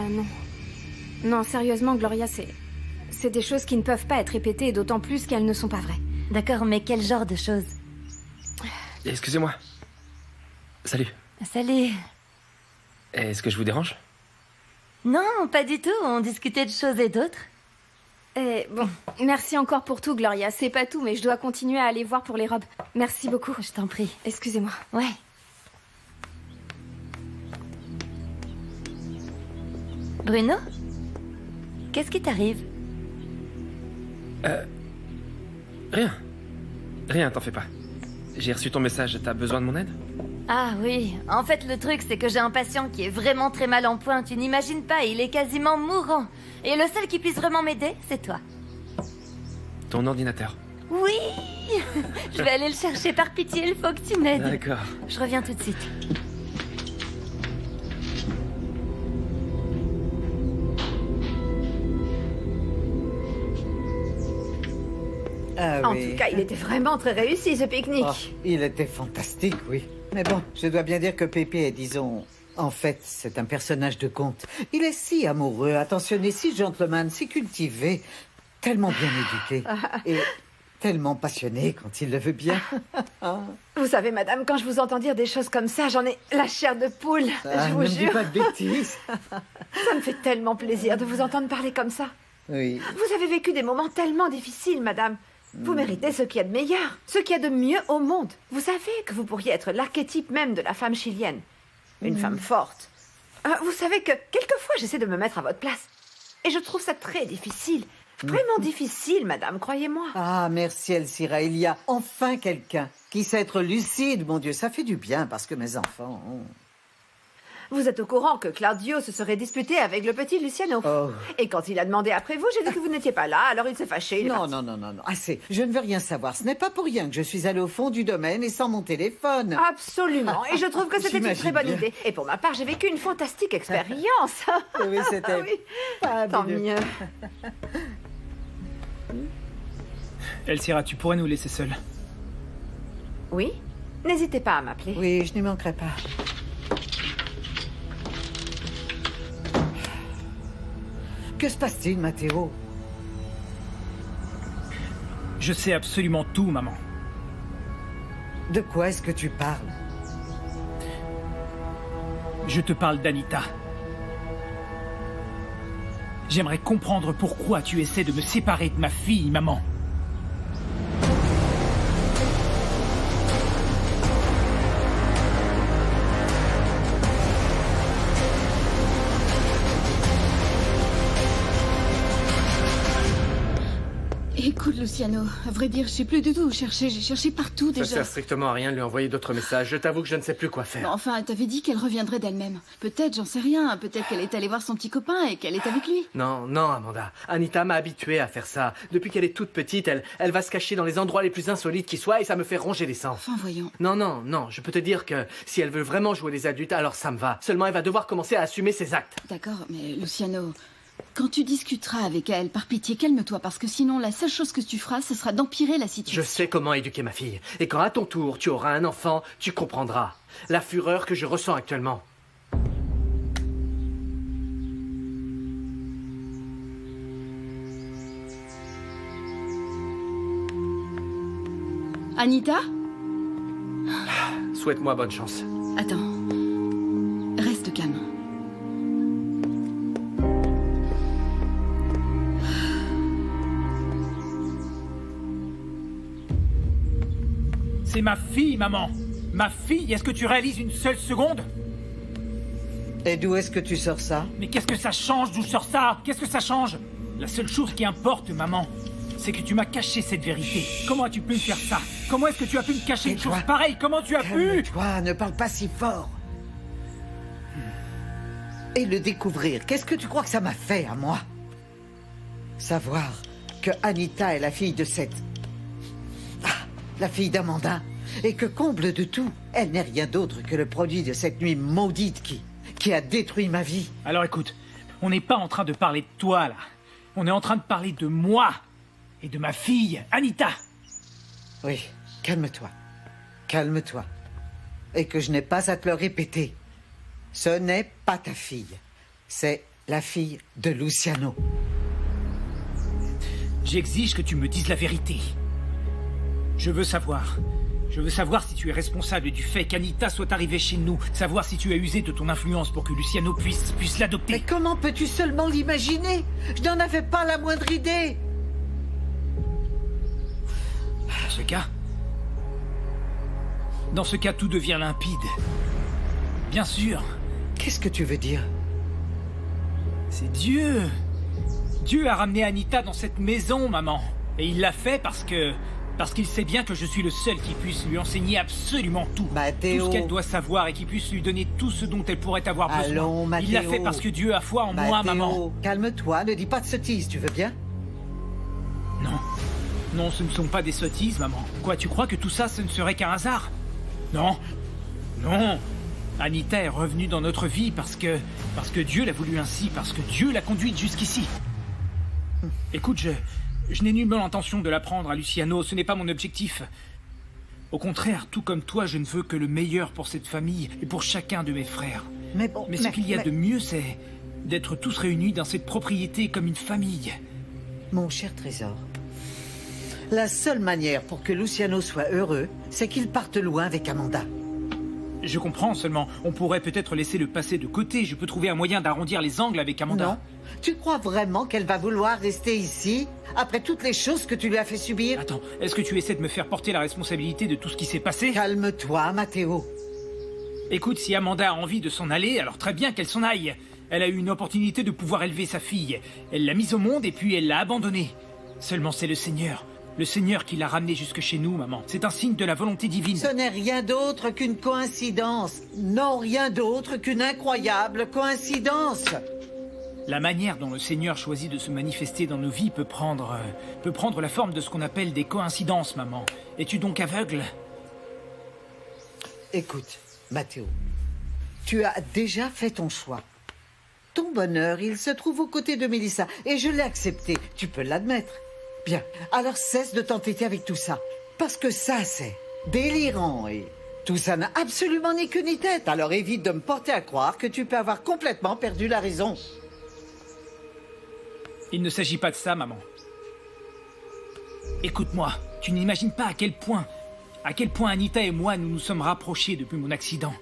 Non. Non, sérieusement, Gloria, c'est des choses qui ne peuvent pas être répétées, d'autant plus qu'elles ne sont pas vraies. D'accord, mais quel genre de choses? Excusez-moi. Salut. Salut. Est-ce que je vous dérange? Non, pas du tout, on discutait de choses et d'autres. Bon, merci encore pour tout, Gloria. C'est pas tout, mais je dois continuer à aller voir pour les robes. Merci beaucoup. Je t'en prie. Excusez-moi. Ouais. Bruno? Qu'est-ce qui t'arrive? Rien. Rien, t'en fais pas. J'ai reçu ton message, t'as besoin de mon aide? Ah oui, en fait le truc c'est que j'ai un patient qui est vraiment très mal en point, tu n'imagines pas, il est quasiment mourant. Et le seul qui puisse vraiment m'aider, c'est toi. Ton ordinateur. Oui. Je vais aller le chercher, par pitié, il faut que tu m'aides. D'accord. Je reviens tout de suite. En tout cas, il était vraiment très réussi, ce pique-nique. Oh, il était fantastique, oui. Mais bon, je dois bien dire que Pépé est, disons... En fait, c'est un personnage de conte. Il est si amoureux, attentionné, si gentleman, si cultivé, tellement bien éduqué et tellement passionné quand il le veut bien. Vous savez, madame, quand je vous entends dire des choses comme ça, j'en ai la chair de poule, je vous ne me dis jure. pas de bêtises. Ça me fait tellement plaisir de vous entendre parler comme ça. Oui. Vous avez vécu des moments tellement difficiles, madame. Vous méritez ce qu'il y a de meilleur, ce qu'il y a de mieux au monde. Vous savez que vous pourriez être l'archétype même de la femme chilienne. Une femme forte. Vous savez que quelquefois j'essaie de me mettre à votre place. Et je trouve ça très difficile. Vraiment difficile, madame, croyez-moi. Ah, merci Elcira, il y a enfin quelqu'un qui sait être lucide, mon Dieu, ça fait du bien parce que mes enfants... Vous êtes au courant que Claudio se serait disputé avec le petit Luciano. Oh. Et quand il a demandé après vous, j'ai dit que vous n'étiez pas là, alors il s'est fâché. il est parti. Non, assez. Je ne veux rien savoir. Ce n'est pas pour rien que je suis allée au fond du domaine et sans mon téléphone. Absolument. Et je trouve que c'était une J'imagine très bonne bien. idée. Et pour ma part, j'ai vécu une fantastique expérience. Oui, c'était... Oui. Tant fabuleux. mieux. Elcira, tu pourrais nous laisser seuls. Oui. N'hésitez pas à m'appeler. Oui, je n'y manquerai pas. Que se passe-t-il, Matteo? Je sais absolument tout, maman. De quoi est-ce que tu parles? Je te parle d'Anita. J'aimerais comprendre pourquoi tu essaies de me séparer de ma fille, maman. Écoute, Luciano, à vrai dire, je sais plus du tout où chercher. J'ai cherché partout Ça déjà. sert strictement à rien de lui envoyer d'autres messages. Je t'avoue que je ne sais plus quoi faire. Bon, enfin, elle t'avait dit qu'elle reviendrait d'elle-même. Peut-être, j'en sais rien. Peut-être qu'elle est allée voir son petit copain et qu'elle est avec lui. Non, non, Amanda. Anita m'a habituée à faire ça. Depuis qu'elle est toute petite, elle va se cacher dans les endroits les plus insolites qui soient et ça me fait ronger les sangs. Enfin, voyons. Non, je peux te dire que si elle veut vraiment jouer les adultes, alors ça me va. Seulement, elle va devoir commencer à assumer ses actes. D'accord, mais Luciano, quand tu discuteras avec elle, par pitié, calme-toi, parce que sinon, la seule chose que tu feras, ce sera d'empirer la situation. Je sais comment éduquer ma fille. Et quand à ton tour, tu auras un enfant, tu comprendras la fureur que je ressens actuellement. Anita? Souhaite-moi bonne chance. Attends. Reste calme. C'est ma fille, maman. Ma fille, est-ce que tu réalises une seule seconde? Et d'où est-ce que tu sors ça? Mais qu'est-ce que ça change d'où sort ça? Qu'est-ce que ça change? La seule chose qui importe, maman, c'est que tu m'as caché cette vérité. Comment as-tu pu me faire ça? Comment est-ce que tu as pu me cacher une chose pareille? Comment tu as pu? Calme-toi, ne parle pas si fort. Et le découvrir, qu'est-ce que tu crois que ça m'a fait à moi? Savoir que Anita est la fille de cette... la fille d'Amanda. Et que comble de tout, elle n'est rien d'autre que le produit de cette nuit maudite qui a détruit ma vie. Alors écoute, on n'est pas en train de parler de toi, là. On est en train de parler de moi et de ma fille, Anita. Oui, calme-toi. Calme-toi. Et que je n'ai pas à te le répéter. Ce n'est pas ta fille. C'est la fille de Luciano. J'exige que tu me dises la vérité. Je veux savoir. Je veux savoir si tu es responsable du fait qu'Anita soit arrivée chez nous. Savoir si tu as usé de ton influence pour que Luciano puisse l'adopter. Mais comment peux-tu seulement l'imaginer? Je n'en avais pas la moindre idée. Dans ce cas, tout devient limpide. Bien sûr. Qu'est-ce que tu veux dire? C'est Dieu. Dieu a ramené Anita dans cette maison, maman. Et il l'a fait parce qu'il sait bien que je suis le seul qui puisse lui enseigner absolument tout. Matteo. Tout ce qu'elle doit savoir et qui puisse lui donner tout ce dont elle pourrait avoir besoin. Allons, Matteo. Il l'a fait parce que Dieu a foi en moi, maman. Calme-toi, ne dis pas de sottises, tu veux bien? Non. Non, ce ne sont pas des sottises, maman. Quoi, tu crois que tout ça, ce ne serait qu'un hasard? Non. Non. Anita est revenue dans notre vie parce que Dieu l'a voulu ainsi, parce que Dieu l'a conduite jusqu'ici. Écoute, je n'ai nullement l'intention de la prendre à Luciano, ce n'est pas mon objectif. Au contraire, tout comme toi, je ne veux que le meilleur pour cette famille et pour chacun de mes frères. Mais ce qu'il y a de mieux, c'est d'être tous réunis dans cette propriété comme une famille. Mon cher trésor, la seule manière pour que Luciano soit heureux, c'est qu'il parte loin avec Amanda. Je comprends seulement. On pourrait peut-être laisser le passé de côté. Je peux trouver un moyen d'arrondir les angles avec Amanda. Non. Tu crois vraiment qu'elle va vouloir rester ici, après toutes les choses que tu lui as fait subir? Attends, est-ce que tu essaies de me faire porter la responsabilité de tout ce qui s'est passé? Calme-toi, Matteo. Écoute, si Amanda a envie de s'en aller, alors très bien qu'elle s'en aille. Elle a eu une opportunité de pouvoir élever sa fille. Elle l'a mise au monde et puis elle l'a abandonnée. Seulement c'est le Seigneur. Le Seigneur qui l'a ramenée jusque chez nous, maman. C'est un signe de la volonté divine. Ce n'est rien d'autre qu'une coïncidence. Non, rien d'autre qu'une incroyable coïncidence. La manière dont le Seigneur choisit de se manifester dans nos vies peut prendre la forme de ce qu'on appelle des coïncidences, maman. Es-tu donc aveugle? Écoute, Matteo, tu as déjà fait ton choix. Ton bonheur, il se trouve aux côtés de Mélissa, et je l'ai accepté. Tu peux l'admettre. Bien, alors cesse de t'entêter avec tout ça. Parce que ça, c'est délirant et tout ça n'a absolument ni queue ni tête. Alors évite de me porter à croire que tu peux avoir complètement perdu la raison. Il ne s'agit pas de ça, maman. Écoute-moi, tu n'imagines pas à quel point Anita et moi nous nous sommes rapprochés depuis mon accident.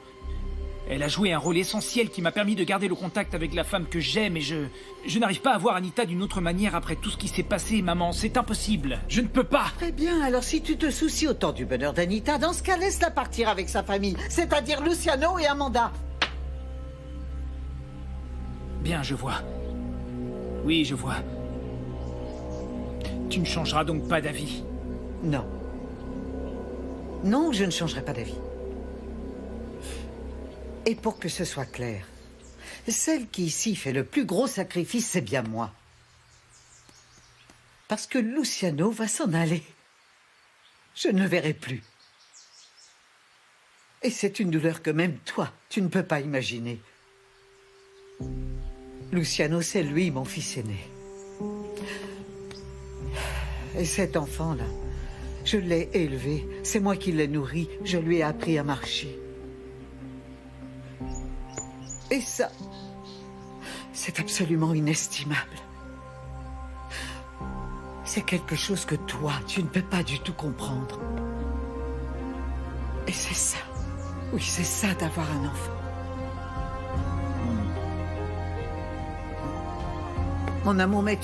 Elle a joué un rôle essentiel qui m'a permis de garder le contact avec la femme que j'aime et je n'arrive pas à voir Anita d'une autre manière après tout ce qui s'est passé, maman. C'est impossible. Je ne peux pas. Très bien, alors si tu te soucies autant du bonheur d'Anita, dans ce cas, laisse-la partir avec sa famille, c'est-à-dire Luciano et Amanda. Bien, je vois. Oui, je vois. Tu ne changeras donc pas d'avis? Non. Non, je ne changerai pas d'avis. Et pour que ce soit clair, celle qui ici fait le plus gros sacrifice, c'est bien moi. Parce que Luciano va s'en aller. Je ne le verrai plus. Et c'est une douleur que même toi, tu ne peux pas imaginer. Luciano, c'est lui, mon fils aîné. Et cet enfant-là, je l'ai élevé, c'est moi qui l'ai nourri, je lui ai appris à marcher. Et ça, c'est absolument inestimable. C'est quelque chose que toi, tu ne peux pas du tout comprendre. Et c'est ça. Oui, c'est ça d'avoir un enfant. Mon amour, mais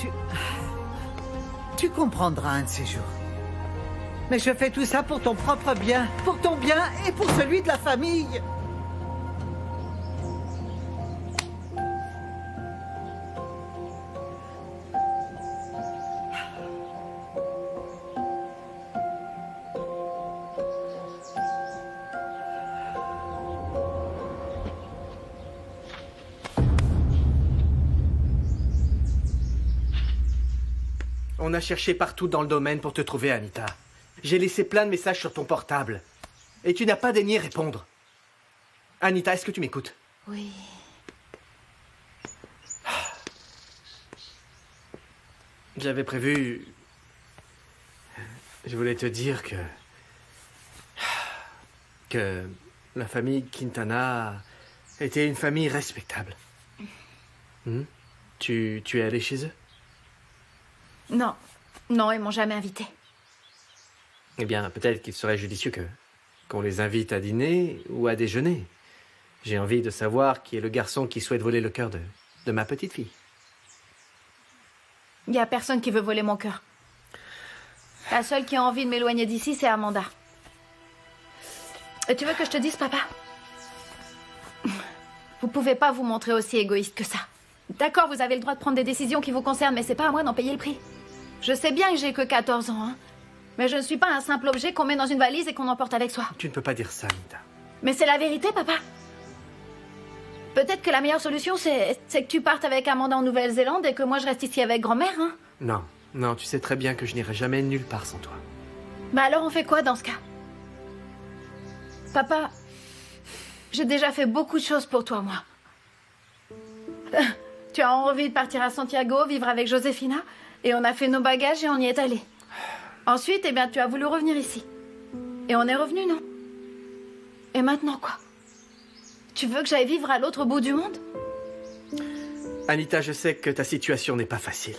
tu comprendras un de ces jours. Mais je fais tout ça pour ton propre bien, pour ton bien et pour celui de la famille. On a cherché partout dans le domaine pour te trouver, Anita. J'ai laissé plein de messages sur ton portable. Et tu n'as pas daigné répondre. Anita, est-ce que tu m'écoutes? Oui. J'avais prévu... Je voulais te dire que... que la famille Quintana était une famille respectable. Tu es allé chez eux? Non. Non, ils m'ont jamais invité. Eh bien, peut-être qu'il serait judicieux qu'on les invite à dîner ou à déjeuner. J'ai envie de savoir qui est le garçon qui souhaite voler le cœur de ma petite fille. Il y a personne qui veut voler mon cœur. La seule qui a envie de m'éloigner d'ici, c'est Amanda. Et tu veux que je te dise, papa? Vous pouvez pas vous montrer aussi égoïste que ça. D'accord, vous avez le droit de prendre des décisions qui vous concernent, mais c'est pas à moi d'en payer le prix. Je sais bien que j'ai que 14 ans, hein. Mais je ne suis pas un simple objet qu'on met dans une valise et qu'on emporte avec soi. Tu ne peux pas dire ça, Anita. Mais c'est la vérité, papa. Peut-être que la meilleure solution, c'est que tu partes avec Amanda en Nouvelle-Zélande et que moi je reste ici avec grand-mère, hein. Non, tu sais très bien que je n'irai jamais nulle part sans toi. Bah alors on fait quoi dans ce cas? Papa, j'ai déjà fait beaucoup de choses pour toi, moi. Tu as envie de partir à Santiago, vivre avec Josefina, et on a fait nos bagages et on y est allé. Ensuite, eh bien, tu as voulu revenir ici. Et on est revenu, non? Et maintenant, quoi? Tu veux que j'aille vivre à l'autre bout du monde? Anita, je sais que ta situation n'est pas facile.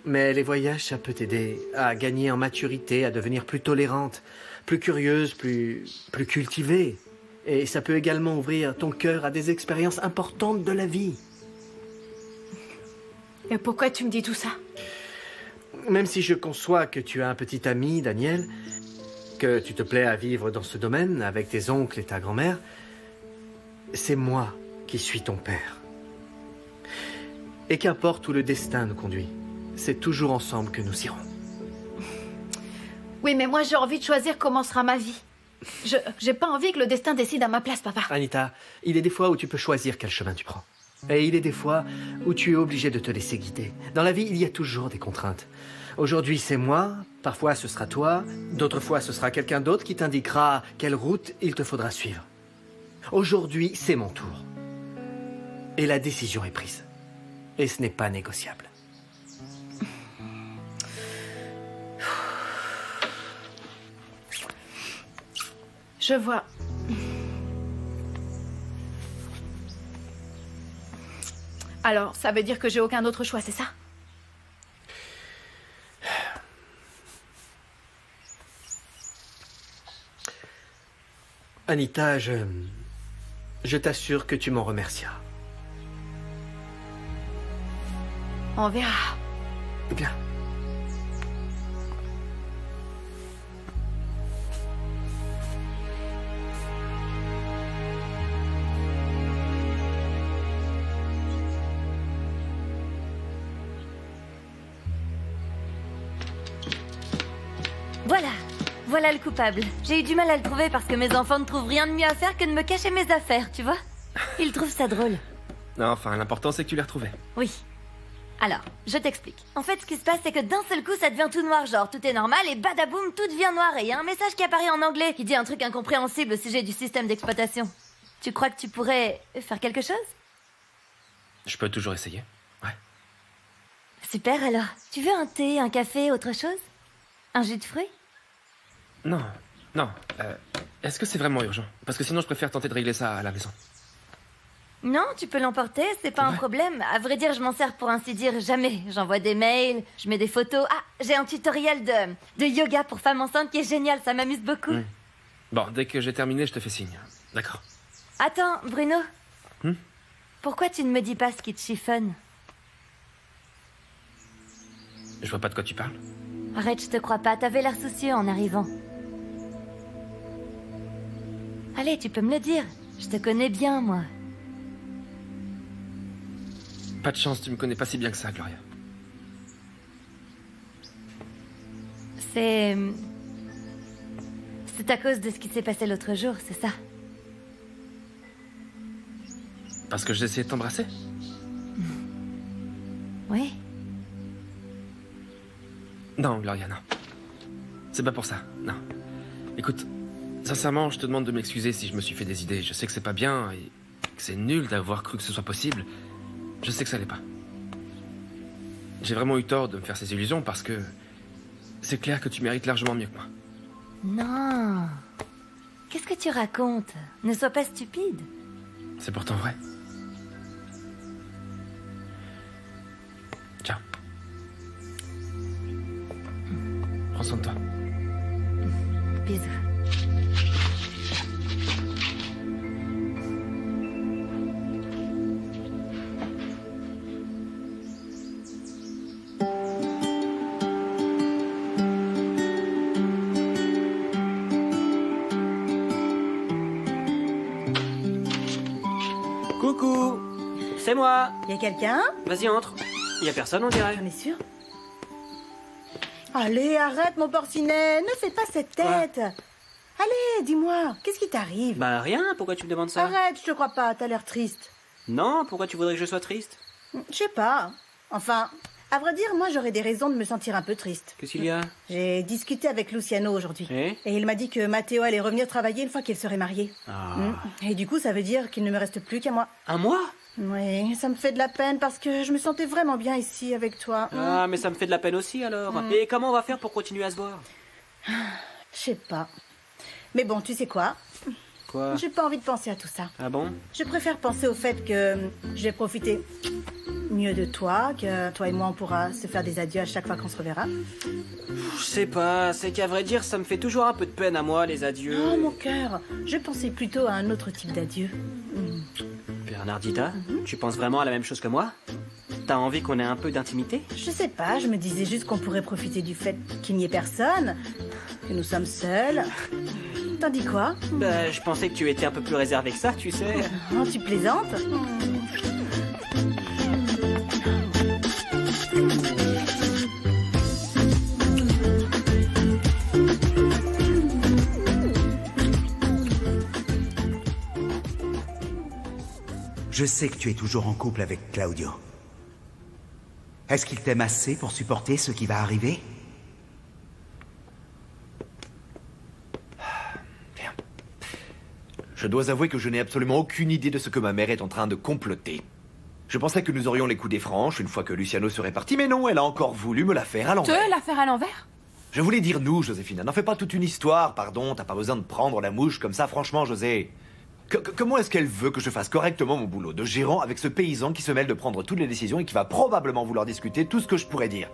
Mais les voyages, ça peut t'aider à gagner en maturité, à devenir plus tolérante, plus curieuse, plus cultivée. Et ça peut également ouvrir ton cœur à des expériences importantes de la vie. Et pourquoi tu me dis tout ça? Même si je conçois que tu as un petit ami, Daniel, que tu te plais à vivre dans ce domaine avec tes oncles et ta grand-mère, c'est moi qui suis ton père. Et qu'importe où le destin nous conduit, c'est toujours ensemble que nous irons. Oui, mais moi j'ai envie de choisir comment sera ma vie. J'ai pas envie que le destin décide à ma place, papa. Anita, il est des fois où tu peux choisir quel chemin tu prends. Et il est des fois où tu es obligé de te laisser guider. Dans la vie, il y a toujours des contraintes. Aujourd'hui, c'est moi, parfois ce sera toi, d'autres fois ce sera quelqu'un d'autre qui t'indiquera quelle route il te faudra suivre. Aujourd'hui, c'est mon tour. Et la décision est prise. Et ce n'est pas négociable. Je vois. Alors, ça veut dire que j'ai aucun autre choix, c'est ça? Anita, je t'assure que tu m'en remercieras. On verra. Bien. Voilà le coupable. J'ai eu du mal à le trouver parce que mes enfants ne trouvent rien de mieux à faire que de me cacher mes affaires, tu vois? Ils trouvent ça drôle. Non, enfin, l'important c'est que tu l'aies retrouvé. Oui. Alors, je t'explique. En fait, ce qui se passe, c'est que d'un seul coup, ça devient tout noir, genre tout est normal, et badaboum, tout devient noir, et il y a un message qui apparaît en anglais qui dit un truc incompréhensible au sujet du système d'exploitation. Tu crois que tu pourrais faire quelque chose? Je peux toujours essayer. Ouais. Super, alors. Tu veux un thé, un café, autre chose? Un jus de fruits? Non. Est-ce que c'est vraiment urgent? Parce que sinon, je préfère tenter de régler ça à la maison. Non, tu peux l'emporter, c'est pas un problème. À vrai dire, je m'en sers pour ainsi dire jamais. J'envoie des mails, je mets des photos. Ah, j'ai un tutoriel de yoga pour femmes enceintes qui est génial, ça m'amuse beaucoup. Bon, dès que j'ai terminé, je te fais signe. D'accord. Attends, Bruno. Pourquoi tu ne me dis pas ce qui te chiffonne? Je vois pas de quoi tu parles. Arrête, je te crois pas, t'avais l'air soucieux en arrivant. Allez, tu peux me le dire. Je te connais bien, moi. Pas de chance, tu me connais pas si bien que ça, Gloria. C'est à cause de ce qui s'est passé l'autre jour, c'est ça? Parce que j'ai essayé de t'embrasser? Oui. Non, Gloria, non. C'est pas pour ça, non. Écoute, sincèrement, je te demande de m'excuser si je me suis fait des idées. Je sais que c'est pas bien et que c'est nul d'avoir cru que ce soit possible. Je sais que ça l'est pas. J'ai vraiment eu tort de me faire ces illusions parce que c'est clair que tu mérites largement mieux que moi. Non. Qu'est-ce que tu racontes? Ne sois pas stupide. C'est pourtant vrai. Tiens. Prends soin de toi. Bisous. Coucou, c'est moi. Y a quelqu'un? Vas-y, entre. Y a personne, on dirait. J'en ai sûr. Allez, arrête mon porcinet, ne fais pas cette tête. Allez, dis-moi, qu'est-ce qui t'arrive? Bah rien, pourquoi tu me demandes ça? Arrête, je te crois pas, t'as l'air triste. Non, pourquoi tu voudrais que je sois triste? Je sais pas. Enfin, à vrai dire, moi j'aurais des raisons de me sentir un peu triste. Qu'est-ce qu'il y a? J'ai discuté avec Luciano aujourd'hui. Et il m'a dit que Matteo allait revenir travailler une fois qu'il serait marié. Et du coup, ça veut dire qu'il ne me reste plus qu'à moi. Un mois? Oui, ça me fait de la peine parce que je me sentais vraiment bien ici avec toi. Ah, mais ça me fait de la peine aussi alors. Et comment on va faire pour continuer à se voir? Je sais pas. Mais bon, tu sais quoi? Quoi? J'ai pas envie de penser à tout ça. Ah bon? Je préfère penser au fait que je vais profiter mieux de toi, que toi et moi on pourra se faire des adieux à chaque fois qu'on se reverra. Je sais pas, c'est qu'à vrai dire, ça me fait toujours un peu de peine à moi, les adieux. Oh mon cœur, je pensais plutôt à un autre type d'adieu. Bernardita, tu penses vraiment à la même chose que moi? T'as envie qu'on ait un peu d'intimité? Je sais pas, je me disais juste qu'on pourrait profiter du fait qu'il n'y ait personne, que nous sommes seuls. T'en dis quoi? Bah, je pensais que tu étais un peu plus réservé que ça, tu sais. Oh, tu plaisantes? Je sais que tu es toujours en couple avec Claudio. Est-ce qu'il t'aime assez pour supporter ce qui va arriver? Bien. Je dois avouer que je n'ai absolument aucune idée de ce que ma mère est en train de comploter. Je pensais que nous aurions les coups des franches une fois que Luciano serait parti, mais non, elle a encore voulu me la faire à l'envers. Te la faire à l'envers? Je voulais dire nous, Joséphine. N'en fais pas toute une histoire, pardon. T'as pas besoin de prendre la mouche comme ça, franchement, José. Comment est-ce qu'elle veut que je fasse correctement mon boulot de gérant avec ce paysan qui se mêle de prendre toutes les décisions et qui va probablement vouloir discuter tout ce que je pourrais dire?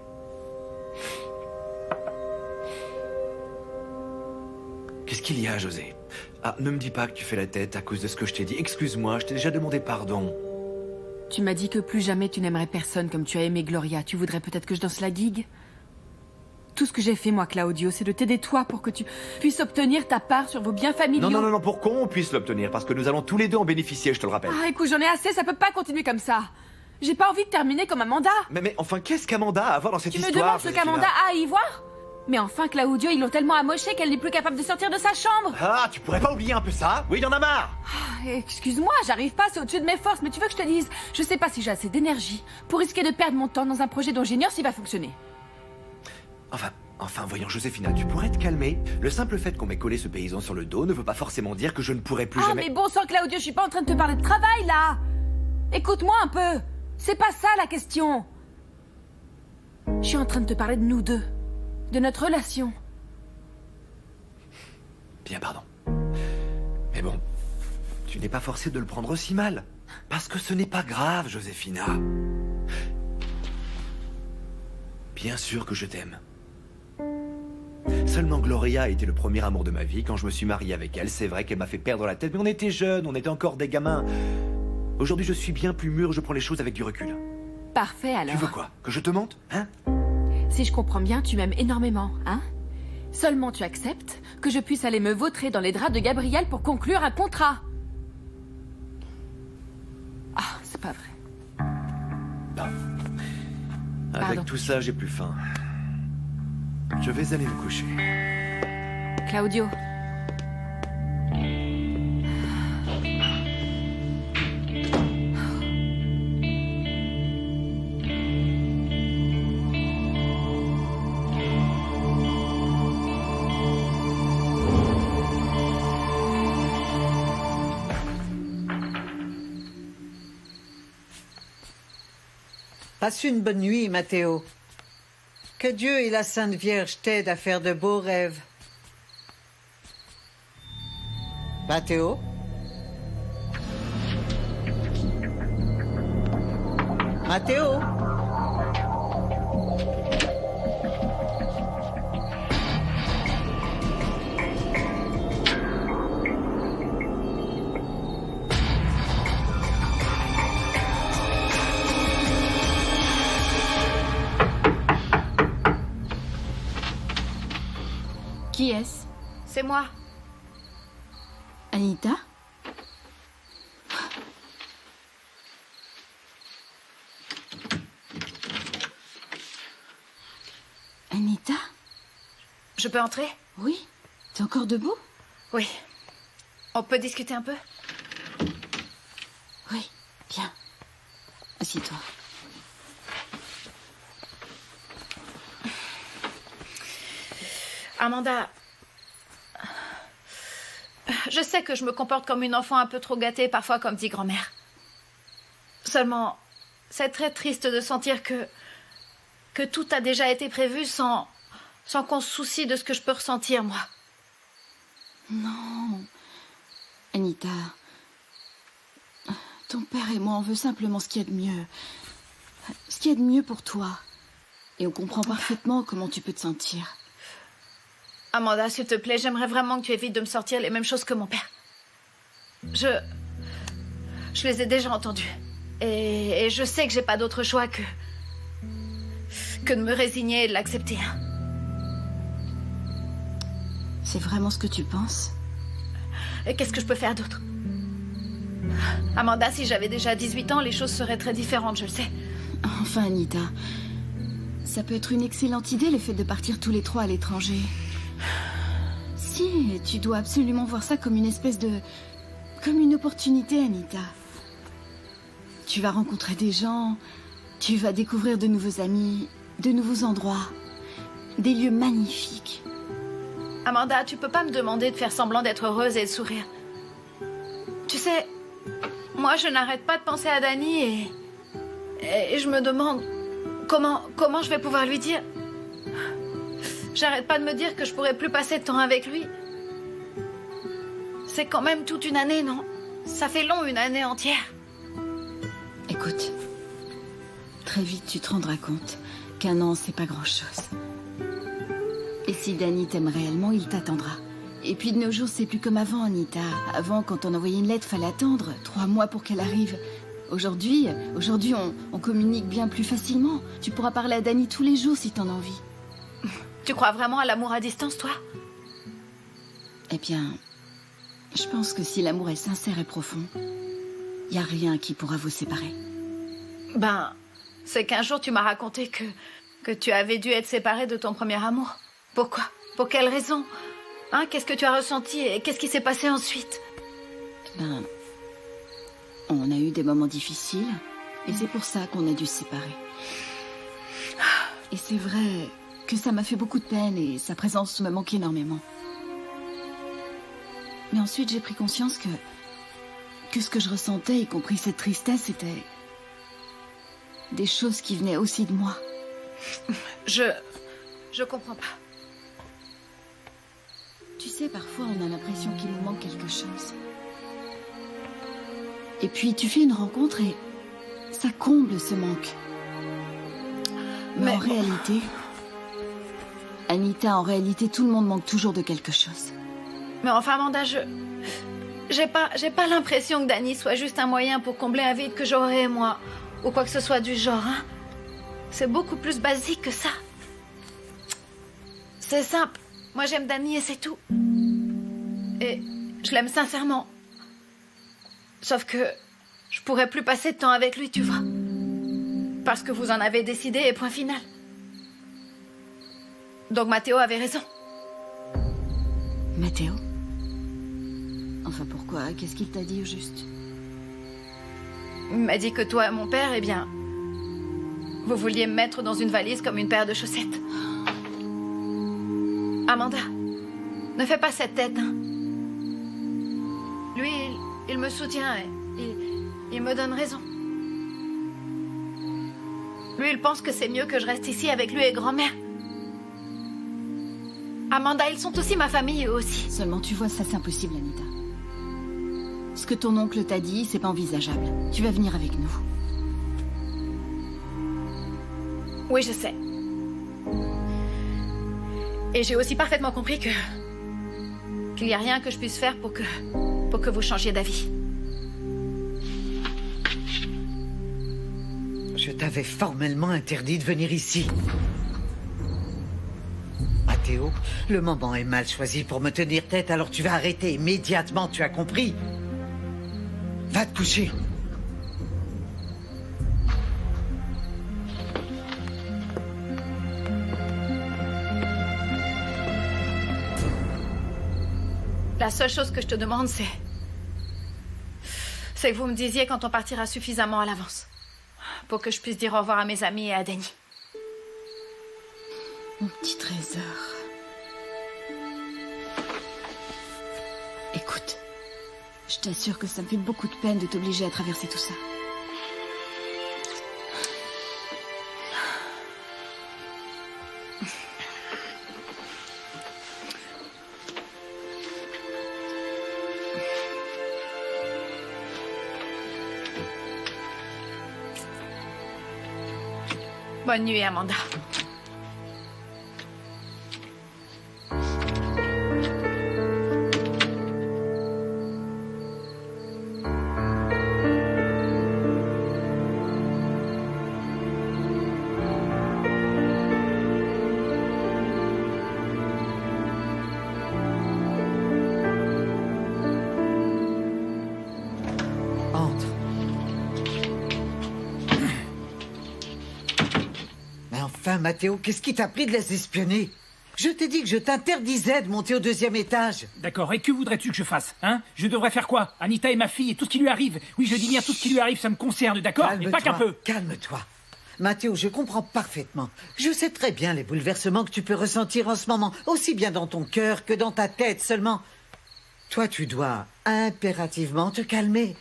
Qu'est-ce qu'il y a, José? Ah, ne me dis pas que tu fais la tête à cause de ce que je t'ai dit. Excuse-moi, je t'ai déjà demandé pardon. Tu m'as dit que plus jamais tu n'aimerais personne comme tu as aimé Gloria. Tu voudrais peut-être que je danse la gigue? Tout ce que j'ai fait, moi, Claudio, c'est de t'aider toi pour que tu puisses obtenir ta part sur vos biens familiaux. Non, pour qu'on puisse l'obtenir, parce que nous allons tous les deux en bénéficier, je te le rappelle. Ah, écoute, j'en ai assez, ça peut pas continuer comme ça. J'ai pas envie de terminer comme Amanda. Mais enfin, qu'est-ce qu'Amanda a à voir dans cette histoire? Tu me demandes ce qu'Amanda a à y voir? Mais enfin, Claudio, ils l'ont tellement amoché qu'elle n'est plus capable de sortir de sa chambre. Ah, tu pourrais pas oublier un peu ça? Oui, il y en a marre. Excuse-moi, j'arrive pas, c'est au-dessus de mes forces, mais tu veux que je te dise, je sais pas si j'ai assez d'énergie pour risquer de perdre mon temps dans un projet dont j'ignore s'il va fonctionner. Enfin, voyons, Joséphina, tu pourrais te calmer. Le simple fait qu'on m'ait collé ce paysan sur le dos ne veut pas forcément dire que je ne pourrais plus jamais... Ah, mais bon sang, Claudio, je suis pas en train de te parler de travail, là. Écoute-moi un peu. C'est pas ça, la question. Je suis en train de te parler de nous deux. De notre relation. Bien, pardon. Mais bon, tu n'es pas forcée de le prendre aussi mal. Parce que ce n'est pas grave, Joséphina. Bien sûr que je t'aime. Seulement Gloria a été le premier amour de ma vie. Quand je me suis marié avec elle, c'est vrai qu'elle m'a fait perdre la tête, mais on était jeunes, on était encore des gamins. Aujourd'hui, je suis bien plus mûr, je prends les choses avec du recul. Parfait, alors. Tu veux quoi? Que je te mente? Hein? Si je comprends bien, tu m'aimes énormément, hein? Seulement tu acceptes que je puisse aller me vautrer dans les draps de Gabriel pour conclure un contrat. Ah, c'est pas vrai. Non. Avec tout ça, j'ai plus faim. Je vais aller me coucher. Claudio. Passe une bonne nuit, Matteo. Que Dieu et la Sainte Vierge t'aident à faire de beaux rêves. Matteo? Matteo? Qui est-ce? C'est moi. Anita? Anita? Je peux entrer? Oui. T'es encore debout? Oui. On peut discuter un peu? Oui, bien. Assieds-toi. Amanda, je sais que je me comporte comme une enfant un peu trop gâtée, parfois comme dit grand-mère. Seulement, c'est très triste de sentir que tout a déjà été prévu sans qu'on se soucie de ce que je peux ressentir, moi. Non. Anita, ton père et moi, on veut simplement ce qu'il y a de mieux. Ce qu'il y a de mieux pour toi. Et on comprend parfaitement comment tu peux te sentir. Amanda, s'il te plaît, j'aimerais vraiment que tu évites de me sortir les mêmes choses que mon père. Je les ai déjà entendues. Et je sais que j'ai pas d'autre choix que de me résigner et de l'accepter. C'est vraiment ce que tu penses? Et qu'est-ce que je peux faire d'autre? Amanda, si j'avais déjà 18 ans, les choses seraient très différentes, je le sais. Enfin, Anita, ça peut être une excellente idée, le fait de partir tous les trois à l'étranger. Si, tu dois absolument voir ça comme une espèce de... comme une opportunité, Anita. Tu vas rencontrer des gens, tu vas découvrir de nouveaux amis, de nouveaux endroits, des lieux magnifiques. Amanda, tu peux pas me demander de faire semblant d'être heureuse et de sourire. Tu sais, moi je n'arrête pas de penser à Danny et je me demande comment je vais pouvoir lui dire. J'arrête pas de me dire que je pourrais plus passer de temps avec lui. C'est quand même toute une année, non? Ça fait long, une année entière. Écoute, très vite tu te rendras compte qu'un an c'est pas grand-chose. Et si Danny t'aime réellement, il t'attendra. Et puis de nos jours, c'est plus comme avant, Anita. Avant, quand on envoyait une lettre, fallait attendre 3 mois pour qu'elle arrive. Aujourd'hui, on communique bien plus facilement. Tu pourras parler à Danny tous les jours si t'en as envie. Tu crois vraiment à l'amour à distance, toi? Eh bien, je pense que si l'amour est sincère et profond, il n'y a rien qui pourra vous séparer. Ben, c'est qu'un jour tu m'as raconté que tu avais dû être séparée de ton premier amour. Pourquoi? Pour quelle raison? Hein, qu'est-ce que tu as ressenti et qu'est-ce qui s'est passé ensuite? Ben, on a eu des moments difficiles et c'est pour ça qu'on a dû se séparer. Et c'est vrai que ça m'a fait beaucoup de peine et sa présence me manque énormément. Mais ensuite, j'ai pris conscience que ce que je ressentais, y compris cette tristesse, c'était des choses qui venaient aussi de moi. Je comprends pas. Tu sais, parfois, on a l'impression qu'il nous manque quelque chose. Et puis, tu fais une rencontre et ça comble ce manque. Mais en réalité... Anita, en réalité, tout le monde manque toujours de quelque chose. Mais enfin, Amanda, j'ai pas l'impression que Danny soit juste un moyen pour combler un vide que j'aurais, moi. Ou quoi que ce soit du genre, hein. C'est beaucoup plus basique que ça. C'est simple. Moi, j'aime Danny et c'est tout. Et je l'aime sincèrement. Sauf que je pourrais plus passer de temps avec lui, tu vois. Parce que vous en avez décidé et point final. Donc Matteo avait raison. Matteo? Enfin, pourquoi? Qu'est-ce qu'il t'a dit au juste? Il m'a dit que toi et mon père, eh bien... vous vouliez me mettre dans une valise comme une paire de chaussettes. Amanda, ne fais pas cette tête, hein. Lui, il me soutient et il me donne raison. Lui, il pense que c'est mieux que je reste ici avec lui et grand-mère. Amanda, ils sont aussi ma famille, eux aussi. Seulement, tu vois, ça c'est impossible, Anita. Ce que ton oncle t'a dit, c'est pas envisageable. Tu vas venir avec nous. Oui, je sais. Et j'ai aussi parfaitement compris qu'il n'y a rien que je puisse faire pour que vous changiez d'avis. Je t'avais formellement interdit de venir ici. Mathéo, le moment est mal choisi pour me tenir tête, alors tu vas arrêter immédiatement, tu as compris? Va te coucher. La seule chose que je te demande, c'est que vous me disiez quand on partira suffisamment à l'avance pour que je puisse dire au revoir à mes amis et à Danny. Mon petit trésor. Écoute, je t'assure que ça me fait beaucoup de peine de t'obliger à traverser tout ça. Bonne nuit, Amanda. Mathéo, qu'est-ce qui t'a pris de les espionner? Je t'ai dit que je t'interdisais de monter au 2e étage. D'accord, et que voudrais-tu que je fasse, hein? Je devrais faire quoi? Anita est ma fille et tout ce qui lui arrive. Oui, je dis bien tout ce qui lui arrive, ça me concerne, d'accord? Mais pas qu'un peu. Calme-toi. Mathéo, je comprends parfaitement. Je sais très bien les bouleversements que tu peux ressentir en ce moment, aussi bien dans ton cœur que dans ta tête seulement. Toi, tu dois impérativement te calmer.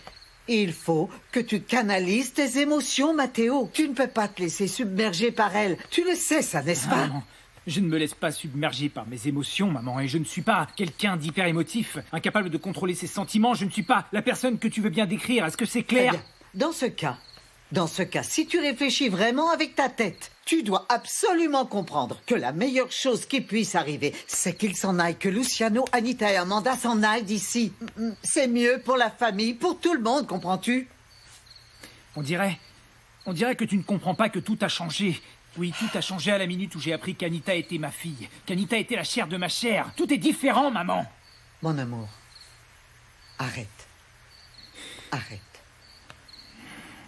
Il faut que tu canalises tes émotions, Mathéo. Tu ne peux pas te laisser submerger par elles. Tu le sais, ça, n'est-ce pas? Non, je ne me laisse pas submerger par mes émotions, maman, et je ne suis pas quelqu'un d'hyper émotif, incapable de contrôler ses sentiments. Je ne suis pas la personne que tu veux bien décrire. Est-ce que c'est clair? Très bien. Dans ce cas, si tu réfléchis vraiment avec ta tête, tu dois absolument comprendre que la meilleure chose qui puisse arriver, c'est qu'il s'en aille, que Luciano, Anita et Amanda s'en aillent d'ici. C'est mieux pour la famille, pour tout le monde, comprends-tu? On dirait que tu ne comprends pas que tout a changé. Oui, tout a changé à la minute où j'ai appris qu'Anita était ma fille, qu'Anita était la chair de ma chair. Tout est différent, maman. Mon amour, arrête.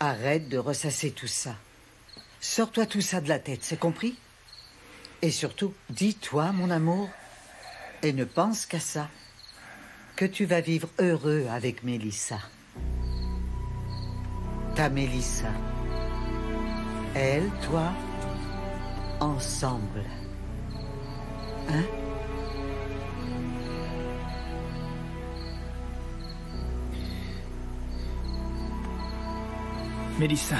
Arrête de ressasser tout ça. Sors-toi tout ça de la tête, c'est compris? Et surtout, dis-toi, mon amour, et ne pense qu'à ça, que tu vas vivre heureux avec Mélissa. Ta Mélissa. Elle, toi, ensemble. Hein? Mélissa.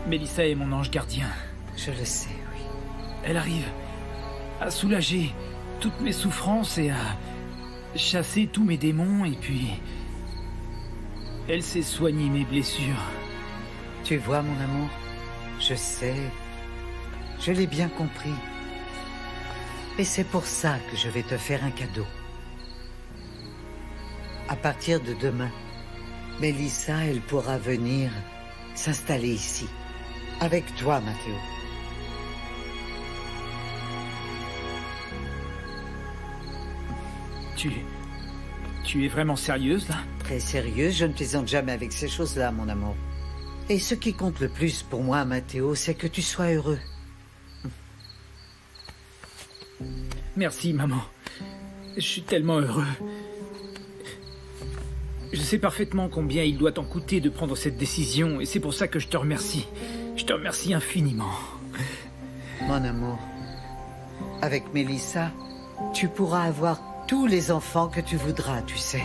Mélissa est mon ange gardien. Je le sais, oui. Elle arrive à soulager toutes mes souffrances et à chasser tous mes démons, et puis elle sait soigner mes blessures. Tu vois, mon amour, je sais. Je l'ai bien compris. Et c'est pour ça que je vais te faire un cadeau. À partir de demain, Mélissa, elle pourra venir s'installer ici. Avec toi, Mathéo. Tu es vraiment sérieuse, là? Très sérieuse, je ne plaisante jamais avec ces choses-là, mon amour. Et ce qui compte le plus pour moi, Mathéo, c'est que tu sois heureux. Merci, maman. Je suis tellement heureux. Je sais parfaitement combien il doit t'en coûter de prendre cette décision, et c'est pour ça que je te remercie. Je te remercie infiniment. Mon amour, avec Mélissa, tu pourras avoir tous les enfants que tu voudras, tu sais.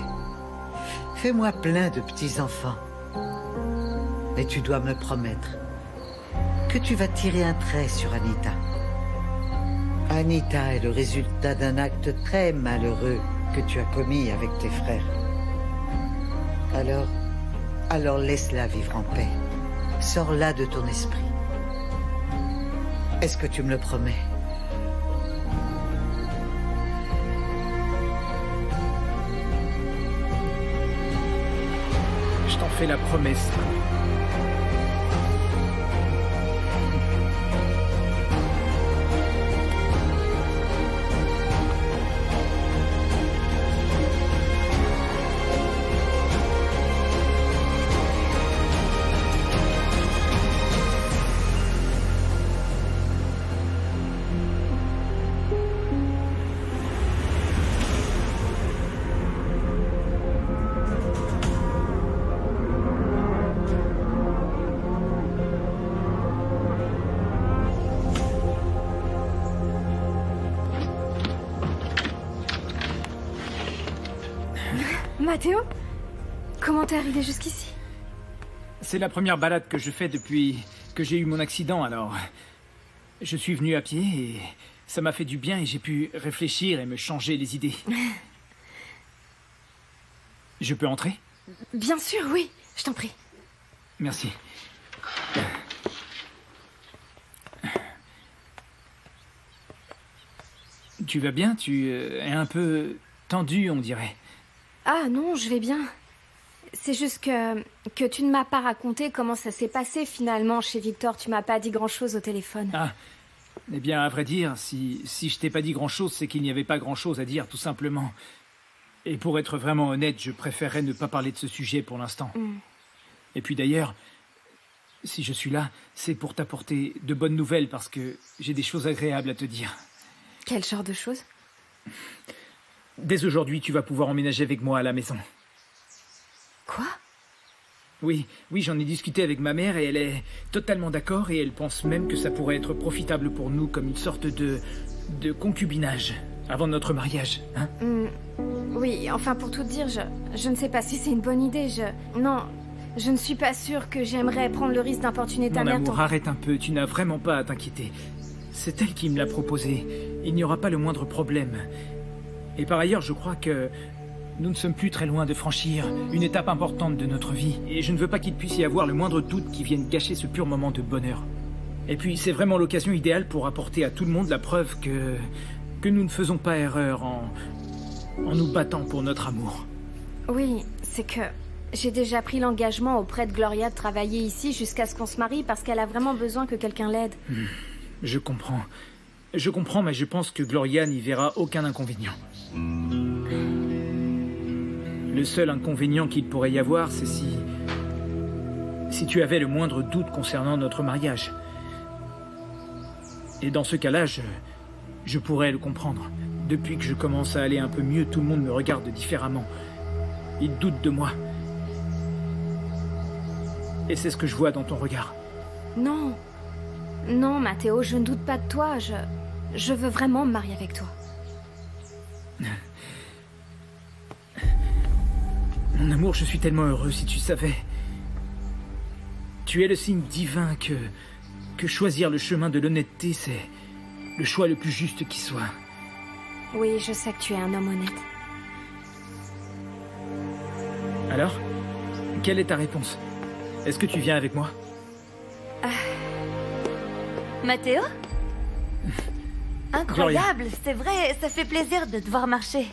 Fais-moi plein de petits-enfants. Mais tu dois me promettre que tu vas tirer un trait sur Anita. Anita est le résultat d'un acte très malheureux que tu as commis avec tes frères. Alors laisse-la vivre en paix. Sors-la de ton esprit. Est-ce que tu me le promets? Je t'en fais la promesse. Mathéo, comment t'es arrivé jusqu'ici? C'est la première balade que je fais depuis que j'ai eu mon accident, alors... Je suis venu à pied et ça m'a fait du bien et j'ai pu réfléchir et me changer les idées. Je peux entrer? Bien sûr, oui, je t'en prie. Merci. Tu vas bien? Tu es un peu tendu, on dirait. Ah non, je vais bien. C'est juste que tu ne m'as pas raconté comment ça s'est passé finalement chez Victor. Tu m'as pas dit grand-chose au téléphone. Ah, eh bien, à vrai dire, si je t'ai pas dit grand-chose, c'est qu'il n'y avait pas grand-chose à dire, tout simplement. Et pour être vraiment honnête, je préférerais ne pas parler de ce sujet pour l'instant. Et puis d'ailleurs, si je suis là, c'est pour t'apporter de bonnes nouvelles parce que j'ai des choses agréables à te dire. Quel genre de choses? Dès aujourd'hui, tu vas pouvoir emménager avec moi à la maison. Quoi? Oui, j'en ai discuté avec ma mère et elle est totalement d'accord et elle pense même que ça pourrait être profitable pour nous comme une sorte de concubinage avant notre mariage, hein? Oui, enfin pour tout dire, je ne sais pas si c'est une bonne idée. Non, je ne suis pas sûre que j'aimerais prendre le risque d'importuner ta mère. Mon amour, arrête un peu, tu n'as vraiment pas à t'inquiéter. C'est elle qui me l'a proposé. Il n'y aura pas le moindre problème. Et par ailleurs, je crois que nous ne sommes plus très loin de franchir une étape importante de notre vie. Et je ne veux pas qu'il puisse y avoir le moindre doute qui vienne gâcher ce pur moment de bonheur. Et puis, c'est vraiment l'occasion idéale pour apporter à tout le monde la preuve que nous ne faisons pas erreur en nous battant pour notre amour. Oui, c'est que j'ai déjà pris l'engagement auprès de Gloria de travailler ici jusqu'à ce qu'on se marie parce qu'elle a vraiment besoin que quelqu'un l'aide. Je comprends. Je comprends, mais je pense que Gloria n'y verra aucun inconvénient. Le seul inconvénient qu'il pourrait y avoir, c'est si tu avais le moindre doute concernant notre mariage. Et dans ce cas-là, je pourrais le comprendre. Depuis que je commence à aller un peu mieux, tout le monde me regarde différemment. Ils doutent de moi. Et c'est ce que je vois dans ton regard. Non. Non, Mathéo, je ne doute pas de toi. Je veux vraiment me marier avec toi. Mon amour, je suis tellement heureux si tu savais. Tu es le signe divin que choisir le chemin de l'honnêteté, c'est le choix le plus juste qui soit. Oui, je sais que tu es un homme honnête. Alors, quelle est ta réponse? Est-ce que tu viens avec moi? Mathéo? Incroyable, c'est vrai, ça fait plaisir de te voir marcher.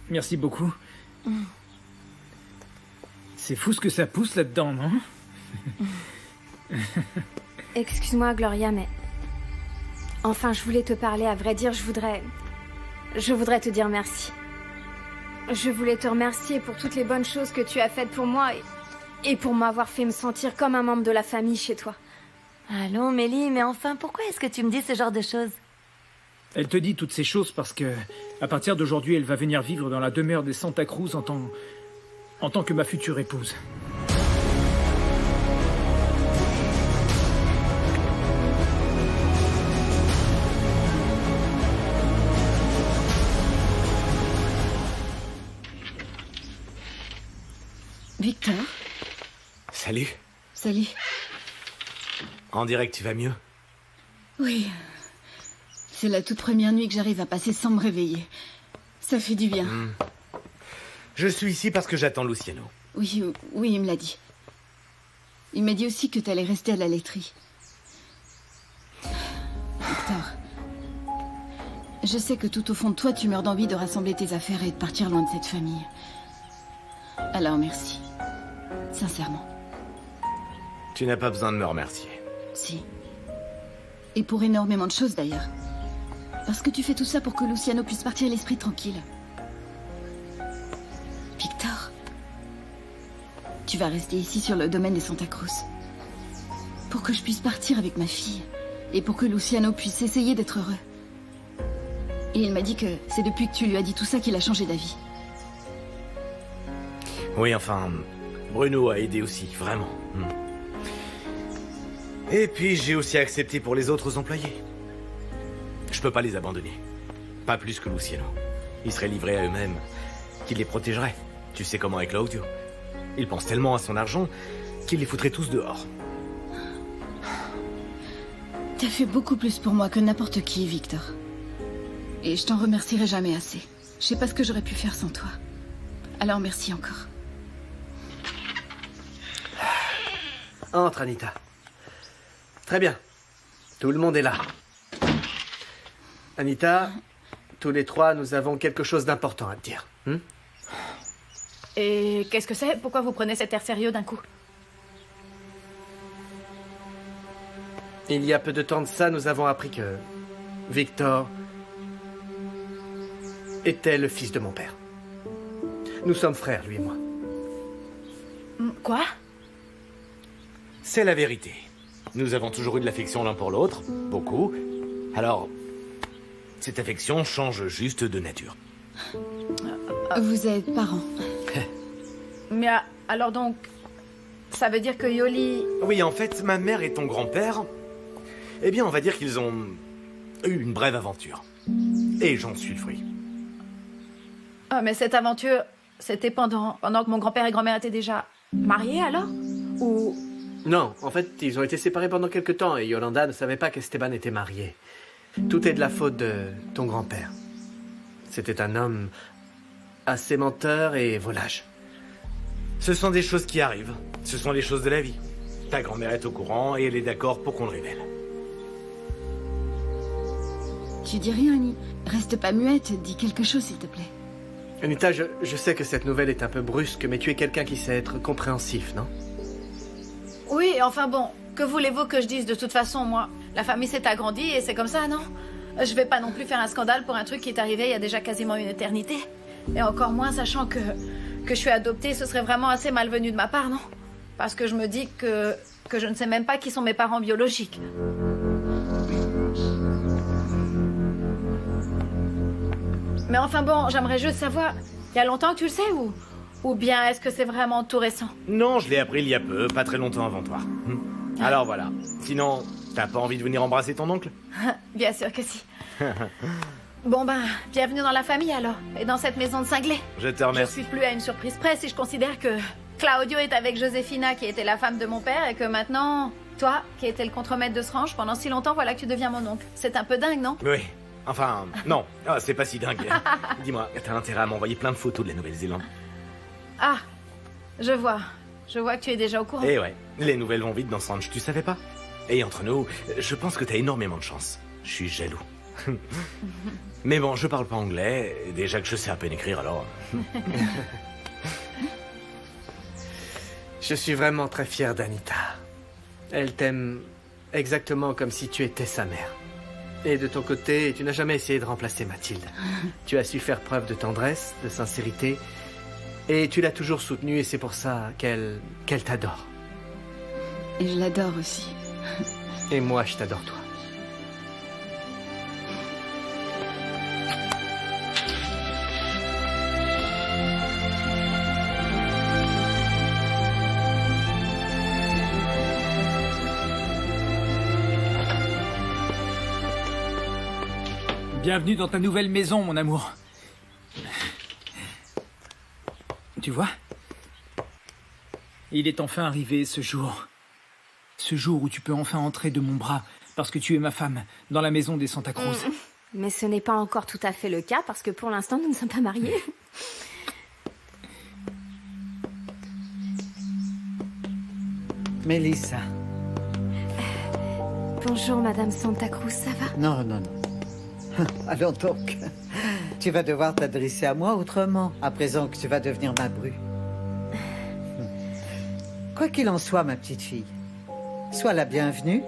Merci beaucoup. C'est fou ce que ça pousse là-dedans, non? Excuse-moi, Gloria, mais... Enfin, je voulais te parler, à vrai dire, je voudrais te dire merci. Je voulais te remercier pour toutes les bonnes choses que tu as faites pour moi et pour m'avoir fait me sentir comme un membre de la famille chez toi. Allons, Mélie, mais enfin, pourquoi est-ce que tu me dis ce genre de choses? Elle te dit toutes ces choses parce que, à partir d'aujourd'hui, elle va venir vivre dans la demeure des Santa Cruz en tant que ma future épouse. Victor? Salut. Salut. On dirait que tu vas mieux. Oui. C'est la toute première nuit que j'arrive à passer sans me réveiller. Ça fait du bien. Je suis ici parce que j'attends Luciano. Oui, il me l'a dit. Il m'a dit aussi que t'allais rester à la laiterie. Victor, je sais que tout au fond de toi, tu meurs d'envie de rassembler tes affaires et de partir loin de cette famille. Alors merci. Sincèrement. Tu n'as pas besoin de me remercier. Si. Et pour énormément de choses d'ailleurs. Parce que tu fais tout ça pour que Luciano puisse partir l'esprit tranquille. Victor, tu vas rester ici sur le domaine des Santa Cruz. Pour que je puisse partir avec ma fille. Et pour que Luciano puisse essayer d'être heureux. Et il m'a dit que c'est depuis que tu lui as dit tout ça qu'il a changé d'avis. Oui, enfin, Bruno a aidé aussi, vraiment. Et puis, j'ai aussi accepté pour les autres employés. Je peux pas les abandonner. Pas plus que Luciano. Ils seraient livrés à eux-mêmes. Qui les protégerait. Tu sais comment est Claudio. Il pense tellement à son argent qu'il les foutrait tous dehors. T'as fait beaucoup plus pour moi que n'importe qui, Victor. Et je t'en remercierai jamais assez. Je sais pas ce que j'aurais pu faire sans toi. Alors merci encore. Entre, Anita. Très bien. Tout le monde est là. Anita, tous les trois, nous avons quelque chose d'important à te dire. Et qu'est-ce que c'est? Pourquoi vous prenez cet air sérieux d'un coup? Il y a peu de temps de ça, nous avons appris que Victor était le fils de mon père. Nous sommes frères, lui et moi. Quoi? C'est la vérité. Nous avons toujours eu de l'affection l'un pour l'autre, beaucoup. Alors, cette affection change juste de nature. Vous êtes parents. Mais alors donc, ça veut dire que Yoli... Oui, en fait, ma mère et ton grand-père... Eh bien, on va dire qu'ils ont eu une brève aventure. Et j'en suis le fruit. Ah, mais cette aventure, c'était pendant que mon grand-père et grand-mère étaient déjà mariés, alors? Ou... Non, en fait, ils ont été séparés pendant quelque temps et Yolanda ne savait pas qu'Esteban était marié. Tout est de la faute de ton grand-père. C'était un homme assez menteur et volage. Ce sont des choses qui arrivent. Ce sont les choses de la vie. Ta grand-mère est au courant et elle est d'accord pour qu'on le révèle. Tu dis rien, Annie. Reste pas muette, dis quelque chose, s'il te plaît. Anita, je sais que cette nouvelle est un peu brusque, mais tu es quelqu'un qui sait être compréhensif, non? Oui, enfin bon, que voulez-vous que je dise? De toute façon, moi, la famille s'est agrandie et c'est comme ça, non? Je vais pas non plus faire un scandale pour un truc qui est arrivé il y a déjà quasiment une éternité. Et encore moins sachant que je suis adoptée, ce serait vraiment assez malvenu de ma part, non? Parce que je me dis que je ne sais même pas qui sont mes parents biologiques. Mais enfin bon, j'aimerais juste savoir, il y a longtemps que tu le sais ou bien est-ce que c'est vraiment tout récent? Non, je l'ai appris il y a peu, pas très longtemps avant toi. Alors voilà. Sinon, t'as pas envie de venir embrasser ton oncle? Bien sûr que si. Bon ben, bienvenue dans la famille alors, et dans cette maison de cinglés. Je te remercie. Je suis plus à une surprise près si je considère que Claudio est avec Josefina qui était la femme de mon père et que maintenant, toi, qui étais le contremaître de ce ranch pendant si longtemps, voilà que tu deviens mon oncle. C'est un peu dingue, non? Oui. Enfin, non, c'est pas si dingue. Dis-moi, t'as intérêt à m'envoyer plein de photos de la Nouvelle-Zélande. Ah, je vois. Je vois que tu es déjà au courant. Eh ouais, les nouvelles vont vite dans ce ranch, tu savais pas? Et entre nous, je pense que t'as énormément de chance. Je suis jaloux. Mais bon, je parle pas anglais, et déjà que je sais à peine écrire alors... Je suis vraiment très fier d'Anita. Elle t'aime exactement comme si tu étais sa mère. Et de ton côté, tu n'as jamais essayé de remplacer Mathilde. Tu as su faire preuve de tendresse, de sincérité, et tu l'as toujours soutenue et c'est pour ça qu'elle t'adore. Et je l'adore aussi. Et moi, je t'adore toi. Bienvenue dans ta nouvelle maison, mon amour. Tu vois? Il est enfin arrivé ce jour. Ce jour où tu peux enfin entrer de mon bras, parce que tu es ma femme, dans la maison des Santa Cruz. Mais ce n'est pas encore tout à fait le cas, parce que pour l'instant, nous ne sommes pas mariés. Mélissa. Bonjour, Madame Santa Cruz, ça va? Non, non, non. Allons donc. Tu vas devoir t'adresser à moi autrement, à présent que tu vas devenir ma bru. Quoi qu'il en soit, ma petite fille, sois la bienvenue.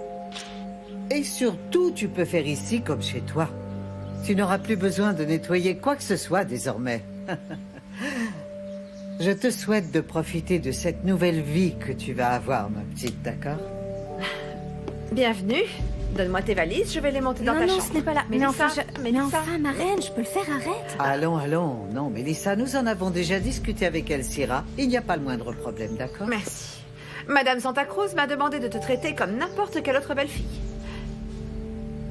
Et surtout, tu peux faire ici comme chez toi. Tu n'auras plus besoin de nettoyer quoi que ce soit désormais. Je te souhaite de profiter de cette nouvelle vie que tu vas avoir, ma petite, d'accord? Bienvenue. Donne-moi tes valises, je vais les monter dans ta chambre. Non, ce n'est pas là. Mais enfin, ma reine, je peux le faire, arrête. Allons, allons. Non, Mélissa, nous en avons déjà discuté avec Elsira. Il n'y a pas le moindre problème, d'accord? Merci. Madame Santa Cruz m'a demandé de te traiter comme n'importe quelle autre belle-fille.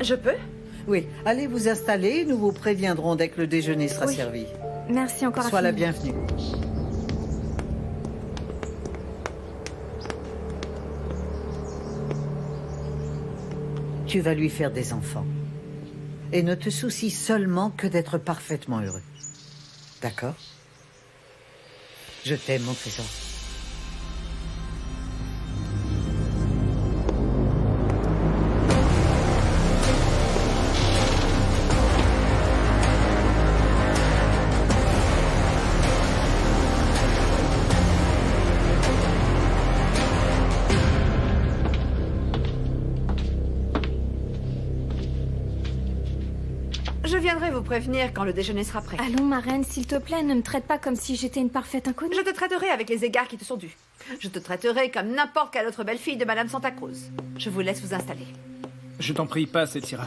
Je peux? Oui. Allez vous installer, nous vous préviendrons dès que le déjeuner sera servi. Merci encore. Sois la bienvenue. Tu vas lui faire des enfants. Et ne te soucie seulement que d'être parfaitement heureux. D'accord? Je t'aime, mon trésor. Je viendrai vous prévenir quand le déjeuner sera prêt. Allons, ma reine, s'il te plaît, ne me traite pas comme si j'étais une parfaite inconnue. Je te traiterai avec les égards qui te sont dus. Je te traiterai comme n'importe quelle autre belle-fille de Madame Santa Cruz. Je vous laisse vous installer. Je t'en prie, passe, Elsira.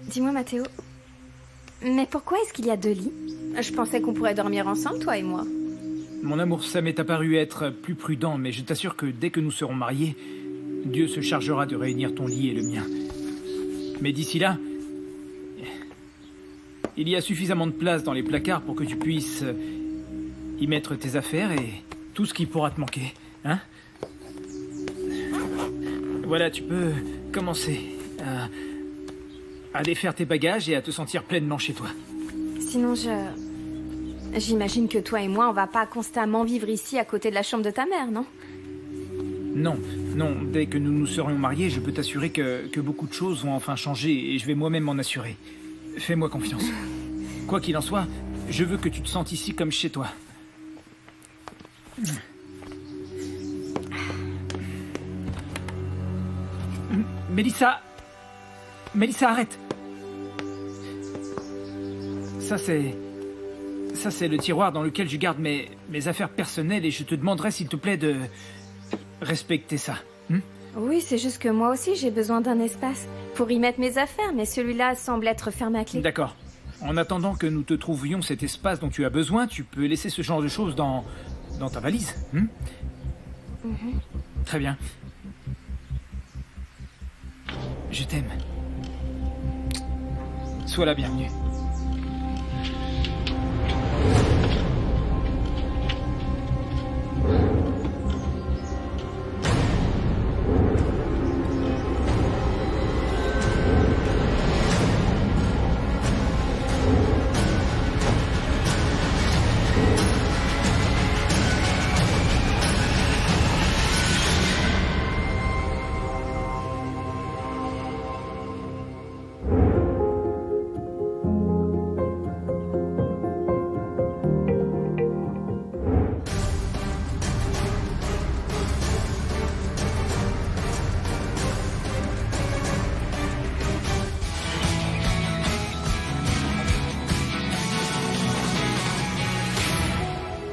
Dis-moi, Mathéo, mais pourquoi est-ce qu'il y a 2 lits? Je pensais qu'on pourrait dormir ensemble, toi et moi. Mon amour, ça m'est apparu être plus prudent, mais je t'assure que dès que nous serons mariés, Dieu se chargera de réunir ton lit et le mien. Mais d'ici là, il y a suffisamment de place dans les placards pour que tu puisses y mettre tes affaires et tout ce qui pourra te manquer, hein? Voilà, tu peux commencer à défaire tes bagages et à te sentir pleinement chez toi. Sinon, j'imagine que toi et moi, on va pas constamment vivre ici à côté de la chambre de ta mère, non? Non, non. Dès que nous nous serons mariés, je peux t'assurer que beaucoup de choses vont enfin changer et je vais moi-même m'en assurer. Fais-moi confiance. Quoi qu'il en soit, je veux que tu te sentes ici comme chez toi. Mélissa! Mélissa, arrête! Ça, c'est le tiroir dans lequel je garde mes affaires personnelles et je te demanderai, s'il te plaît, de respecter ça. Oui, c'est juste que moi aussi, j'ai besoin d'un espace pour y mettre mes affaires, mais celui-là semble être fermé à clé. D'accord. En attendant que nous te trouvions cet espace dont tu as besoin, tu peux laisser ce genre de choses dans ta valise. Très bien. Je t'aime. Sois la bienvenue.